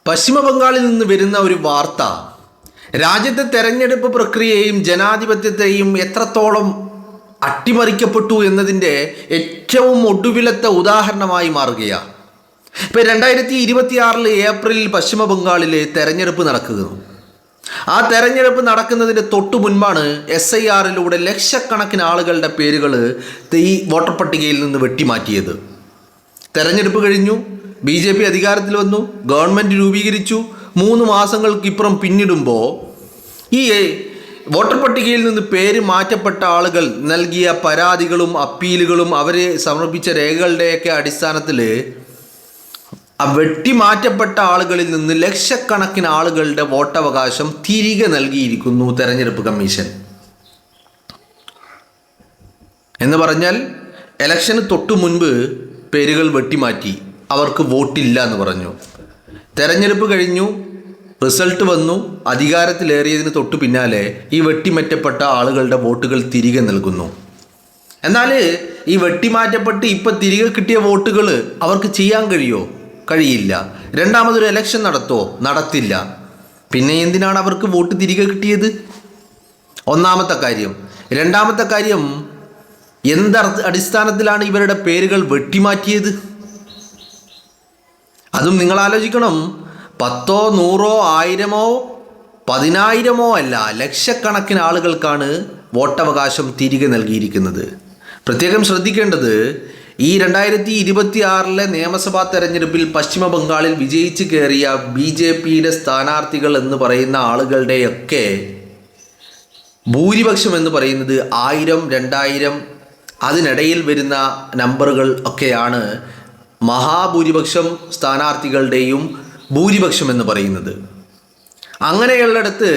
പശ്ചിമ ബംഗാളിൽ നിന്ന് വരുന്ന ഒരു വാർത്ത രാജ്യത്തെ തെരഞ്ഞെടുപ്പ് പ്രക്രിയയെയും ജനാധിപത്യത്തെയും എത്രത്തോളം അട്ടിമറിക്കപ്പെട്ടു എന്നതിൻ്റെ ഏറ്റവും ഒടുവിലത്തെ ഉദാഹരണമായി മാറുകയാണ്. ഇപ്പോൾ 2026 ഏപ്രിലിൽ പശ്ചിമ ബംഗാളിൽ തെരഞ്ഞെടുപ്പ് നടക്കുന്നു. ആ തെരഞ്ഞെടുപ്പ് നടക്കുന്നതിൻ്റെ തൊട്ടു മുൻപാണ് SIRലൂടെ ലക്ഷക്കണക്കിന് ആളുകളുടെ പേരുകൾ ഈ വോട്ടർ പട്ടികയിൽ നിന്ന് വെട്ടിമാറ്റിയത്. തെരഞ്ഞെടുപ്പ് കഴിഞ്ഞു, BJP അധികാരത്തിൽ വന്നു, ഗവൺമെൻറ് രൂപീകരിച്ചു. 3 മാസങ്ങൾക്കിപ്പുറം പിന്നിടുമ്പോൾ ഈ വോട്ടർ പട്ടികയിൽ നിന്ന് പേര് മാറ്റപ്പെട്ട ആളുകൾ നൽകിയ പരാതികളും അപ്പീലുകളും അവർ സമർപ്പിച്ച രേഖകളുടെയൊക്കെ അടിസ്ഥാനത്തിൽ വെട്ടിമാറ്റപ്പെട്ട ആളുകളിൽ നിന്ന് ലക്ഷക്കണക്കിന് ആളുകളുടെ വോട്ടവകാശം തിരികെ നൽകിയിരിക്കുന്നു തെരഞ്ഞെടുപ്പ് കമ്മീഷൻ. എന്ന് പറഞ്ഞാൽ ഇലക്ഷന് തൊട്ടു മുൻപ് പേരുകൾ വെട്ടിമാറ്റി, അവർക്ക് വോട്ടില്ല എന്ന് പറഞ്ഞു. തെരഞ്ഞെടുപ്പ് കഴിഞ്ഞു, റിസൾട്ട് വന്നു, അധികാരത്തിലേറിയതിന് തൊട്ടു പിന്നാലെ ഈ വെട്ടിമാറ്റപ്പെട്ട ആളുകളുടെ വോട്ടുകൾ തിരികെ നൽകുന്നു. എന്നാൽ ഈ വെട്ടിമാറ്റപ്പെട്ട് ഇപ്പം തിരികെ കിട്ടിയ വോട്ടുകൾ അവർക്ക് ചെയ്യാൻ കഴിയുമോ? കഴിയില്ല. രണ്ടാമതൊരു ഇലക്ഷൻ നടത്തുമോ? നടത്തില്ല. പിന്നെ എന്തിനാണ് അവർക്ക് വോട്ട് തിരികെ കിട്ടിയത്? ഒന്നാമത്തെ കാര്യം. രണ്ടാമത്തെ കാര്യം, അടിസ്ഥാനത്തിലാണ് ഇവരുടെ പേരുകൾ വെട്ടിമാറ്റിയത്? അതും നിങ്ങൾ ആലോചിക്കണം. 10, 100, 1000, 10,000 അല്ല, ലക്ഷക്കണക്കിന് ആളുകൾക്കാണ് വോട്ടവകാശം തിരികെ നൽകിയിരിക്കുന്നത്. പ്രത്യേകം ശ്രദ്ധിക്കേണ്ടത്, ഈ 2026 നിയമസഭാ തെരഞ്ഞെടുപ്പിൽ പശ്ചിമ ബംഗാളിൽ വിജയിച്ച് കയറിയ BJPയുടെ സ്ഥാനാർത്ഥികൾ എന്ന് പറയുന്ന ആളുകളുടെയൊക്കെ ഭൂരിപക്ഷം എന്ന് പറയുന്നത് 1000, 2000 അതിനിടയിൽ വരുന്ന നമ്പറുകൾ ഒക്കെയാണ് മഹാഭൂരിപക്ഷം സ്ഥാനാർത്ഥികളുടെയും ഭൂരിപക്ഷം എന്ന് പറയുന്നത്. അങ്ങനെയുള്ളിടത്ത്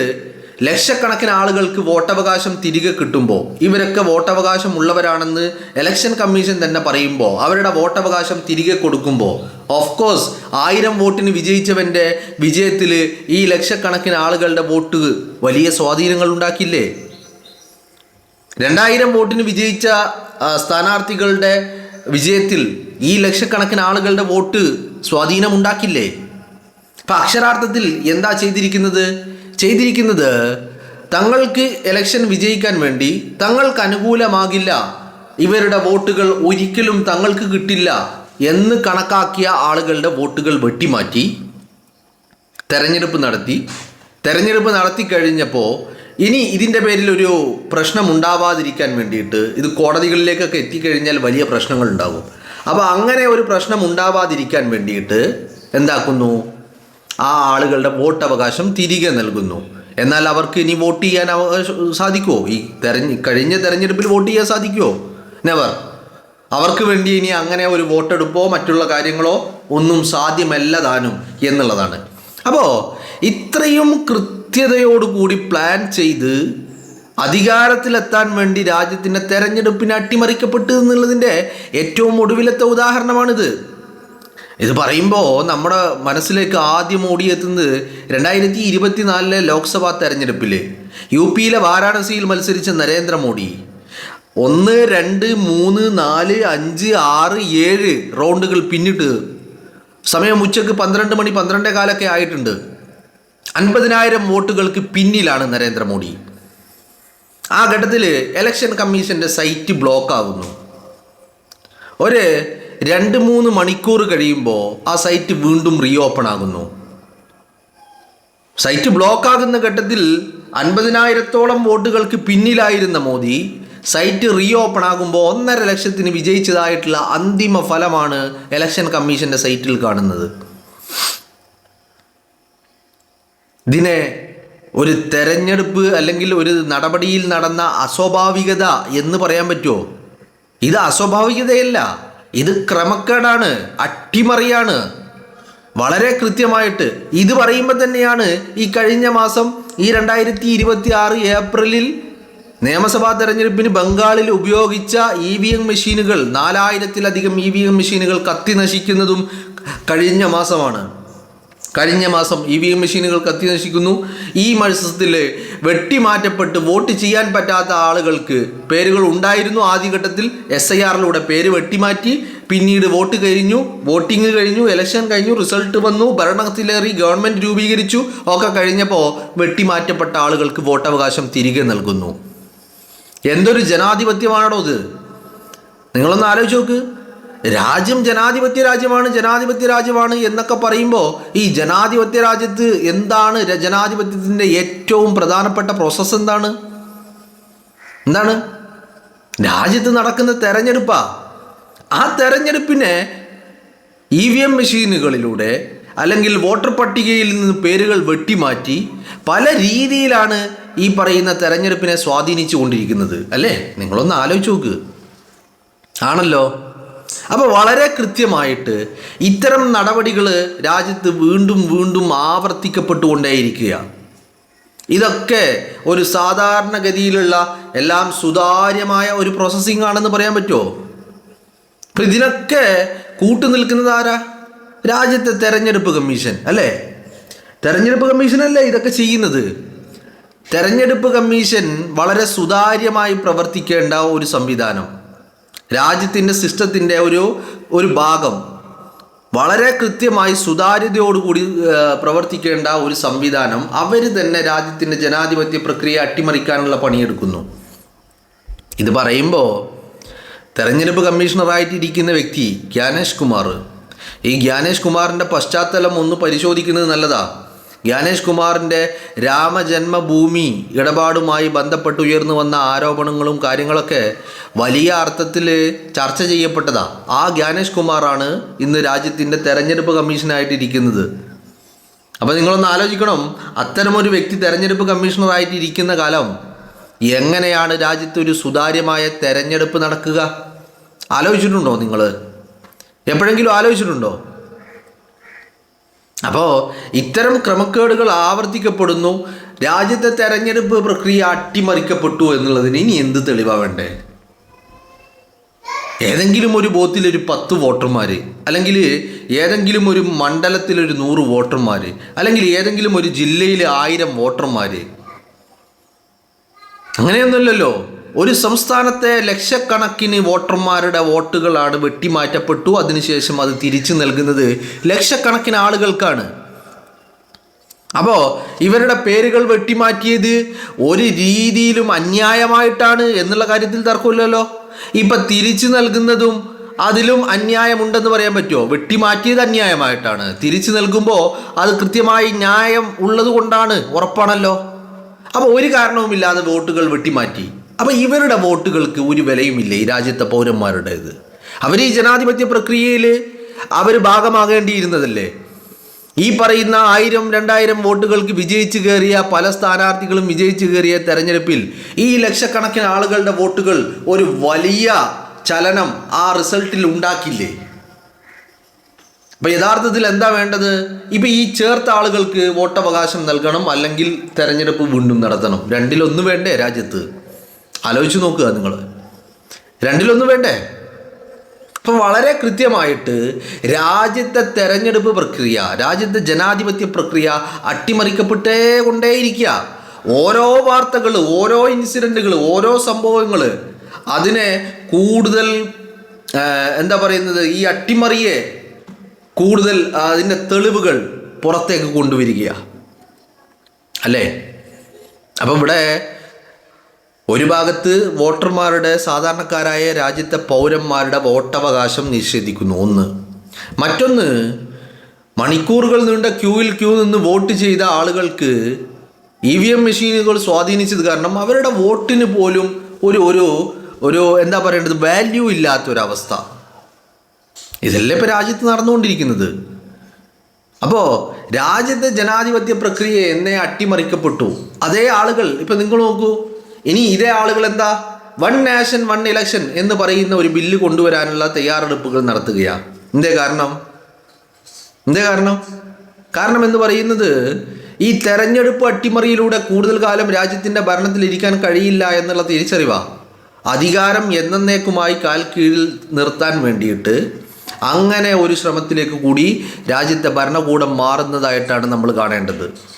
ലക്ഷക്കണക്കിന് ആളുകൾക്ക് വോട്ടവകാശം തിരികെ കിട്ടുമ്പോൾ, ഇവരൊക്കെ വോട്ടവകാശം ഉള്ളവരാണെന്ന് ഇലക്ഷൻ കമ്മീഷൻ തന്നെ പറയുമ്പോൾ, അവരുടെ വോട്ടവകാശം തിരികെ കൊടുക്കുമ്പോൾ ഓഫ് കോഴ്സ് 1000 വോട്ടിന് വിജയിച്ചവൻ്റെ വിജയത്തിൽ ഈ ലക്ഷക്കണക്കിന് ആളുകളുടെ വോട്ട് വലിയ സ്വാധീനങ്ങൾ ഉണ്ടാക്കില്ലേ? 2000 വോട്ടിന് വിജയിച്ച സ്ഥാനാർത്ഥികളുടെ വിജയത്തിൽ ഈ ലക്ഷക്കണക്കിന് ആളുകളുടെ വോട്ട് സ്വാധീനമുണ്ടാക്കില്ലേ? അപ്പം അക്ഷരാർത്ഥത്തിൽ എന്താ ചെയ്തിരിക്കുന്നത് തങ്ങൾക്ക് ഇലക്ഷൻ വിജയിക്കാൻ വേണ്ടി തങ്ങൾക്ക് അനുകൂലമാകില്ല, ഇവരുടെ വോട്ടുകൾ ഒരിക്കലും തങ്ങൾക്ക് കിട്ടില്ല എന്ന് കണക്കാക്കിയ ആളുകളുടെ വോട്ടുകൾ വെട്ടിമാറ്റി തെരഞ്ഞെടുപ്പ് നടത്തി കഴിഞ്ഞപ്പോൾ ഇനി ഇതിൻ്റെ പേരിൽ ഒരു പ്രശ്നം ഉണ്ടാവാതിരിക്കാൻ വേണ്ടിയിട്ട്, ഇത് കോടതികളിലേക്കൊക്കെ എത്തിക്കഴിഞ്ഞാൽ വലിയ പ്രശ്നങ്ങൾ ഉണ്ടാകും. അപ്പോൾ അങ്ങനെ ഒരു പ്രശ്നം ഉണ്ടാവാതിരിക്കാൻ വേണ്ടിയിട്ട് എന്താക്കുന്നു? ആ ആളുകളുടെ വോട്ടവകാശം തിരികെ നൽകുന്നു. എന്നാൽ അവർക്ക് ഇനി വോട്ട് ചെയ്യാൻ സാധിക്കുമോ? ഈ കഴിഞ്ഞ തെരഞ്ഞെടുപ്പിൽ വോട്ട് ചെയ്യാൻ സാധിക്കുമോ? നെവർ. അവർക്ക് വേണ്ടി ഇനി അങ്ങനെ ഒരു വോട്ടെടുപ്പോ മറ്റുള്ള കാര്യങ്ങളോ ഒന്നും സാധ്യമല്ല താനും എന്നുള്ളതാണ്. അപ്പോൾ ഇത്രയും കൃത്യതയോടുകൂടി പ്ലാൻ ചെയ്ത് അധികാരത്തിലെത്താൻ വേണ്ടി രാജ്യത്തിൻ്റെ തെരഞ്ഞെടുപ്പിനെ അട്ടിമറിക്കപ്പെട്ടു എന്നുള്ളതിൻ്റെ ഏറ്റവും ഒടുവിലത്തെ ഉദാഹരണമാണിത്. ഇത് പറയുമ്പോൾ നമ്മുടെ മനസ്സിലേക്ക് ആദ്യം ഓടിയെത്തുന്നത് 2024 ലോക്സഭാ തെരഞ്ഞെടുപ്പിൽ UPയിലെ വാരാണസിയിൽ മത്സരിച്ച നരേന്ദ്രമോദി 1, 2, 3, 4, 5, 6, 7 റൗണ്ടുകൾ പിന്നിട്ട് സമയം ഉച്ചയ്ക്ക് 12 മണി 12:15 ആയിട്ടുണ്ട്. 50,000 വോട്ടുകൾക്ക് പിന്നിലാണ് നരേന്ദ്രമോദി. ആ ഘട്ടത്തിൽ ഇലക്ഷൻ കമ്മീഷൻ്റെ സൈറ്റ് ബ്ലോക്ക് ആകുന്നു. ഒരു 2-3 മണിക്കൂർ കഴിയുമ്പോൾ ആ സൈറ്റ് വീണ്ടും റീഓപ്പൺ ആകുന്നു. സൈറ്റ് ബ്ലോക്ക് ആകുന്ന ഘട്ടത്തിൽ 50,000-ഓളം വോട്ടുകൾക്ക് പിന്നിലായിരുന്ന മോദി സൈറ്റ് റീഓപ്പൺ ആകുമ്പോൾ 1.5 ലക്ഷത്തിന് വിജയിച്ചതായിട്ടുള്ള അന്തിമ ഫലമാണ് ഇലക്ഷൻ കമ്മീഷൻ്റെ സൈറ്റിൽ കാണുന്നത്. ഇതിനെ ഒരു തെരഞ്ഞെടുപ്പ് അല്ലെങ്കിൽ ഒരു നടപടിയിൽ നടന്ന അസ്വാഭാവികത എന്ന് പറയാൻ പറ്റുമോ? ഇത് അസ്വാഭാവികതയല്ല, ഇത് ക്രമക്കേടാണ്, അട്ടിമറിയാണ്. വളരെ കൃത്യമായിട്ട് ഇത് പറയുമ്പോൾ തന്നെയാണ് ഈ കഴിഞ്ഞ മാസം ഈ 2026 ഏപ്രിലിൽ നിയമസഭാ തെരഞ്ഞെടുപ്പിന് ബംഗാളിൽ ഉപയോഗിച്ച EVM മെഷീനുകൾ 4000-ലധികം EVM മെഷീനുകൾ കത്തി നശിക്കുന്നതും കഴിഞ്ഞ മാസമാണ്. കഴിഞ്ഞ മാസം EVM മെഷീനുകൾ കത്തി നശിക്കുന്നു. ഈ മാസത്തിൽ വെട്ടിമാറ്റപ്പെട്ട് വോട്ട് ചെയ്യാൻ പറ്റാത്ത ആളുകൾക്ക് പേരുകൾ ഉണ്ടായിരുന്നു. ആദ്യഘട്ടത്തിൽ SIRലൂടെ പേര് വെട്ടിമാറ്റി. പിന്നീട് വോട്ടിംഗ് കഴിഞ്ഞു, ഇലക്ഷൻ കഴിഞ്ഞു, റിസൾട്ട് വന്നു, ഭരണത്തിലേറി, ഗവൺമെൻറ് രൂപീകരിച്ചു. ഒക്കെ കഴിഞ്ഞപ്പോൾ വെട്ടിമാറ്റപ്പെട്ട ആളുകൾക്ക് വോട്ടവകാശം തിരികെ നൽകുന്നു. എന്തൊരു ജനാധിപത്യമാണോ ഇത്? നിങ്ങളൊന്ന് ആലോചിച്ച് നോക്ക്. രാജ്യം ജനാധിപത്യ രാജ്യമാണ് എന്നൊക്കെ പറയുമ്പോൾ ഈ ജനാധിപത്യ രാജ്യത്ത് എന്താണ് ജനാധിപത്യത്തിൻ്റെ ഏറ്റവും പ്രധാനപ്പെട്ട പ്രോസസ്സ്? എന്താണ് രാജ്യത്ത് നടക്കുന്ന തെരഞ്ഞെടുപ്പാ. ആ തെരഞ്ഞെടുപ്പിനെ EVM മെഷീനുകളിലൂടെ അല്ലെങ്കിൽ വോട്ടർ പട്ടികയിൽ നിന്ന് പേരുകൾ വെട്ടിമാറ്റി പല രീതിയിലാണ് ഈ പറയുന്ന തെരഞ്ഞെടുപ്പിനെ സ്വാധീനിച്ചു കൊണ്ടിരിക്കുന്നത് അല്ലേ? നിങ്ങളൊന്ന് ആലോചിച്ച് നോക്ക്. ആണല്ലോ. അപ്പോൾ വളരെ കൃത്യമായിട്ട് ഇത്തരം നടപടികൾ രാജ്യത്ത് വീണ്ടും ആവർത്തിക്കപ്പെട്ടുകൊണ്ടേയിരിക്കുകയാണ്. ഇതൊക്കെ ഒരു സാധാരണഗതിയിലുള്ള എല്ലാം സുതാര്യമായ ഒരു പ്രോസസ്സിംഗ് ആണെന്ന് പറയാൻ പറ്റുമോ? അപ്പം ഇതിനൊക്കെ കൂട്ടുനിൽക്കുന്നത് ആരാ? രാജ്യത്തെ തെരഞ്ഞെടുപ്പ് കമ്മീഷൻ അല്ലേ? തെരഞ്ഞെടുപ്പ് കമ്മീഷനല്ലേ ഇതൊക്കെ ചെയ്യുന്നത്? തെരഞ്ഞെടുപ്പ് കമ്മീഷൻ വളരെ സുതാര്യമായി പ്രവർത്തിക്കേണ്ട ഒരു സംവിധാനം, രാജ്യത്തിൻ്റെ സിസ്റ്റത്തിൻ്റെ ഒരു ഭാഗം, വളരെ കൃത്യമായി സുതാര്യതയോടുകൂടി പ്രവർത്തിക്കേണ്ട ഒരു സംവിധാനം അവർ തന്നെ രാജ്യത്തിൻ്റെ ജനാധിപത്യ പ്രക്രിയ അട്ടിമറിക്കാനുള്ള പണിയെടുക്കുന്നു. ഇത് പറയുമ്പോൾ തെരഞ്ഞെടുപ്പ് കമ്മീഷണറായിട്ടിരിക്കുന്ന വ്യക്തി ജ്ഞാനേഷ് കുമാർ, ഈ ജ്ഞാനേഷ് കുമാറിൻ്റെ പശ്ചാത്തലം ഒന്ന് പരിശോധിക്കുന്നത് നല്ലതാണ്. ജ്ഞാനേഷ് കുമാറിൻ്റെ രാമജന്മഭൂമി ഇടപാടുമായി ബന്ധപ്പെട്ട് ഉയർന്നു വന്ന ആരോപണങ്ങളും കാര്യങ്ങളൊക്കെ വലിയ അർത്ഥത്തിൽ ചർച്ച ചെയ്യപ്പെട്ടതാണ്. ആ ജ്ഞാനേഷ് കുമാറാണ് ഇന്ന് രാജ്യത്തിൻ്റെ തെരഞ്ഞെടുപ്പ് കമ്മീഷനായിട്ടിരിക്കുന്നത്. അപ്പോൾ നിങ്ങളൊന്ന് ആലോചിക്കണം, അത്തരമൊരു വ്യക്തി തെരഞ്ഞെടുപ്പ് കമ്മീഷണറായിട്ടിരിക്കുന്ന കാലം എങ്ങനെയാണ് രാജ്യത്ത് ഒരു സുതാര്യമായ തെരഞ്ഞെടുപ്പ് നടക്കുക? ആലോചിച്ചിട്ടുണ്ടോ? നിങ്ങൾ എപ്പോഴെങ്കിലും ആലോചിച്ചിട്ടുണ്ടോ? അപ്പോൾ ഇത്തരം ക്രമക്കേടുകൾ ആവർത്തിക്കപ്പെടുന്നു. രാജ്യത്തെ തെരഞ്ഞെടുപ്പ് പ്രക്രിയ അട്ടിമറിക്കപ്പെട്ടു എന്നുള്ളതിന് ഇനി എന്ത് തെളിവാണ് വേണ്ടേ? ഏതെങ്കിലും ഒരു ബൂത്തിലൊരു 10 വോട്ടർമാർ, അല്ലെങ്കിൽ ഏതെങ്കിലും ഒരു മണ്ഡലത്തിലൊരു 100 വോട്ടർമാർ, അല്ലെങ്കിൽ ഏതെങ്കിലും ഒരു ജില്ലയിൽ 1000 വോട്ടർമാർ, അങ്ങനെയൊന്നുമില്ലല്ലോ. ഒരു സംസ്ഥാനത്തെ ലക്ഷക്കണക്കിന് വോട്ടർമാരുടെ വോട്ടുകളാണ് വെട്ടിമാറ്റപ്പെട്ടു. അതിനുശേഷം അത് തിരിച്ചു നൽകുന്നത് ലക്ഷക്കണക്കിന് ആളുകൾക്കാണ്. അപ്പോൾ ഇവരുടെ പേരുകൾ വെട്ടിമാറ്റിയത് ഒരു രീതിയിലും അന്യായമായിട്ടാണ് എന്നുള്ള കാര്യത്തിൽ തർക്കമില്ലല്ലോ. ഇപ്പം തിരിച്ചു നൽകുന്നതും അതിലും അന്യായമുണ്ടെന്ന് പറയാൻ പറ്റുമോ? വെട്ടിമാറ്റിയത് അന്യായമായിട്ടാണ്, തിരിച്ചു നൽകുമ്പോൾ അത് കൃത്യമായി ന്യായം ഉള്ളത് കൊണ്ടാണ്, ഉറപ്പാണല്ലോ. അപ്പോൾ ഒരു കാരണവുമില്ലാതെ വോട്ടുകൾ വെട്ടിമാറ്റി. അപ്പോൾ ഇവരുടെ വോട്ടുകൾക്ക് ഒരു വിലയുമില്ല ഈ രാജ്യത്തെ പൗരന്മാരുടേത്. അവർ ഈ ജനാധിപത്യ പ്രക്രിയയിൽ അവർ ഭാഗമാകേണ്ടിയിരുന്നതല്ലേ? ഈ പറയുന്ന 1000-2000 വോട്ടുകൾക്ക് വിജയിച്ചു കയറിയ പല സ്ഥാനാർത്ഥികളും വിജയിച്ചു കയറിയ തെരഞ്ഞെടുപ്പിൽ ഈ ലക്ഷക്കണക്കിന് ആളുകളുടെ വോട്ടുകൾ ഒരു വലിയ ചലനം ആ റിസൾട്ടിൽ ഉണ്ടാക്കില്ലേ? അപ്പം യഥാർത്ഥത്തിൽ എന്താ വേണ്ടത്? ഇപ്പം ഈ ചേർത്ത ആളുകൾക്ക് വോട്ടവകാശം നൽകണം, അല്ലെങ്കിൽ തെരഞ്ഞെടുപ്പ് വീണ്ടും നടത്തണം. രണ്ടിലൊന്ന് വേണ്ടേ രാജ്യത്ത്? ആലോചിച്ച് നോക്കുക നിങ്ങൾ. രണ്ടിലൊന്ന് വേണ്ടേ? അപ്പം വളരെ കൃത്യമായിട്ട് രാജ്യത്തെ തെരഞ്ഞെടുപ്പ് പ്രക്രിയ, രാജ്യത്തെ ജനാധിപത്യ പ്രക്രിയ അട്ടിമറിക്കപ്പെട്ടേ കൊണ്ടേയിരിക്കുക. ഓരോ വാർത്തകൾ, ഓരോ ഇൻസിഡൻറ്റുകൾ, ഓരോ സംഭവങ്ങൾ അതിനെ കൂടുതൽ ഈ അട്ടിമറിയെ കൂടുതൽ അതിൻ്റെ തെളിവുകൾ പുറത്തേക്ക് കൊണ്ടുവരിക അല്ലേ? അപ്പം ഇവിടെ ഒരു ഭാഗത്ത് വോട്ടർമാരുടെ, സാധാരണക്കാരായ രാജ്യത്തെ പൗരന്മാരുടെ വോട്ടവകാശം നിഷേധിക്കുന്നു, ഒന്ന്. മറ്റൊന്ന്, മണിക്കൂറുകൾ നീണ്ട ക്യൂ നിന്ന് വോട്ട് ചെയ്ത ആളുകൾക്ക് EVM മെഷീനുകൾ സ്വാധീനിച്ചത് കാരണം അവരുടെ വോട്ടിന് പോലും ഒരു വാല്യൂ ഇല്ലാത്തൊരവസ്ഥ. ഇതല്ലേ ഇപ്പോൾ രാജ്യത്ത് നടന്നുകൊണ്ടിരിക്കുന്നത്. അപ്പോൾ രാജ്യത്തെ ജനാധിപത്യ പ്രക്രിയ എന്നേ അട്ടിമറിക്കപ്പെട്ടു. അതേ ആളുകൾ, ഇപ്പം നിങ്ങൾ നോക്കൂ, ഇനി ഇതേ ആളുകൾ എന്താ 1 നേഷൻ 1 ഇലക്ഷൻ എന്ന് പറയുന്ന ഒരു ബില്ല് കൊണ്ടുവരാനുള്ള തയ്യാറെടുപ്പുകൾ നടത്തുകയാണ്. എന്തേ കാരണം? കാരണം എന്ന് പറയുന്നത് ഈ തെരഞ്ഞെടുപ്പ് അട്ടിമറിയിലൂടെ കൂടുതൽ കാലം രാജ്യത്തിൻ്റെ ഭരണത്തിലിരിക്കാൻ കഴിയില്ല എന്നുള്ള തിരിച്ചറിവാണ്. അധികാരം എന്നേക്കുമായി കാൽ കീഴിൽ നിർത്താൻ വേണ്ടിയിട്ട് അങ്ങനെ ഒരു ശ്രമത്തിലേക്ക് കൂടി രാജ്യത്തെ ഭരണകൂടം മാറുന്നതായിട്ടാണ് നമ്മൾ കാണേണ്ടത്.